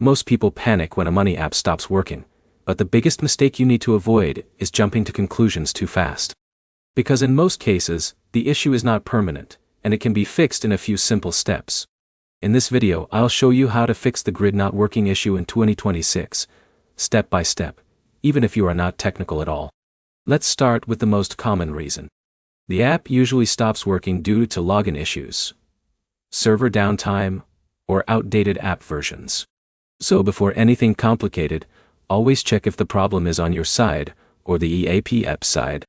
Most people panic when a money app stops working, but the biggest mistake you need to avoid is jumping to conclusions too fast. Because in most cases, the issue is not permanent, and it can be fixed in a few simple steps. In this video, I'll show you how to fix the grid not working issue in 2026, step by step, even if you are not technical at all. Let's start with the most common reason. The app usually stops working due to login issues, server downtime, or outdated app versions. So before anything complicated, always check if the problem is on your side or the EAP app side.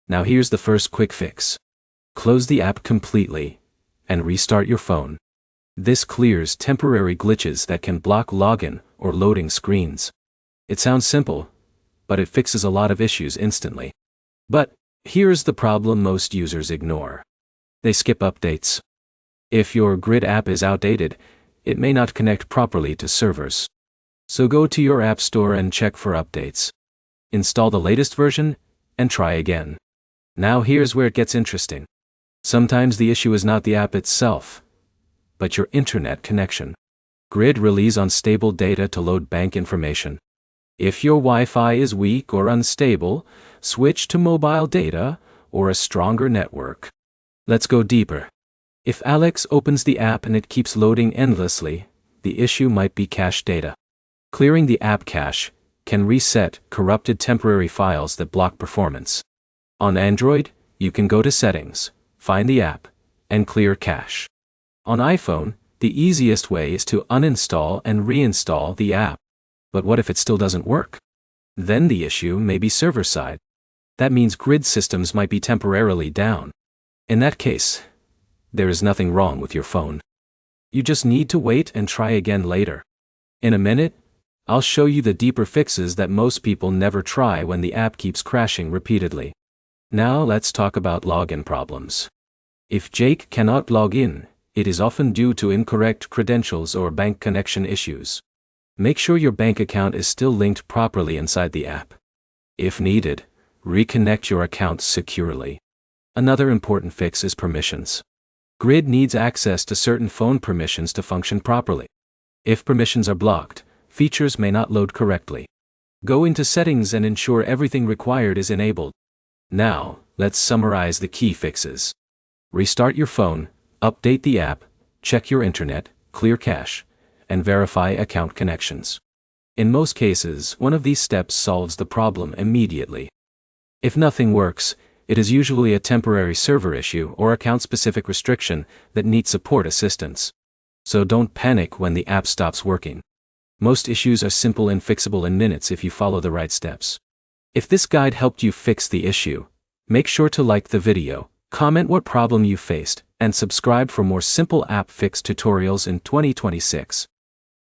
Now here's the first quick fix. Close the app completely and restart your phone. This clears temporary glitches that can block login or loading screens. It sounds simple, but it fixes a lot of issues instantly. But here's the problem most users ignore. They skip updates. If your Grid app is outdated, it may not connect properly to servers. So go to your app store and check for updates. Install the latest version and try again. Now here's where it gets interesting. Sometimes the issue is not the app itself, but your internet connection. Grid relies on stable data to load bank information. If your Wi-Fi is weak or unstable, switch to mobile data or a stronger network. Let's go deeper. If Alex opens the app and it keeps loading endlessly, the issue might be cache data. Clearing the app cache can reset corrupted temporary files that block performance. On Android, you can go to Settings, find the app, and clear cache. On iPhone, the easiest way is to uninstall and reinstall the app. But what if it still doesn't work? Then the issue may be server-side. That means Grid systems might be temporarily down. In that case, there is nothing wrong with your phone. You just need to wait and try again later. In a minute, I'll show you the deeper fixes that most people never try when the app keeps crashing repeatedly. Now let's talk about login problems. If Jake cannot log in, it is often due to incorrect credentials or bank connection issues. Make sure your bank account is still linked properly inside the app. If needed, reconnect your account securely. Another important fix is permissions. Grid needs access to certain phone permissions to function properly. If permissions are blocked, features may not load correctly. Go into Settings and ensure everything required is enabled. Now, let's summarize the key fixes. Restart your phone, update the app, check your internet, clear cache, and verify account connections. In most cases, one of these steps solves the problem immediately. If nothing works, it is usually a temporary server issue or account-specific restriction that needs support assistance. So don't panic when the app stops working. Most issues are simple and fixable in minutes if you follow the right steps. If this guide helped you fix the issue, make sure to like the video, comment what problem you faced, and subscribe for more simple app fix tutorials in 2026.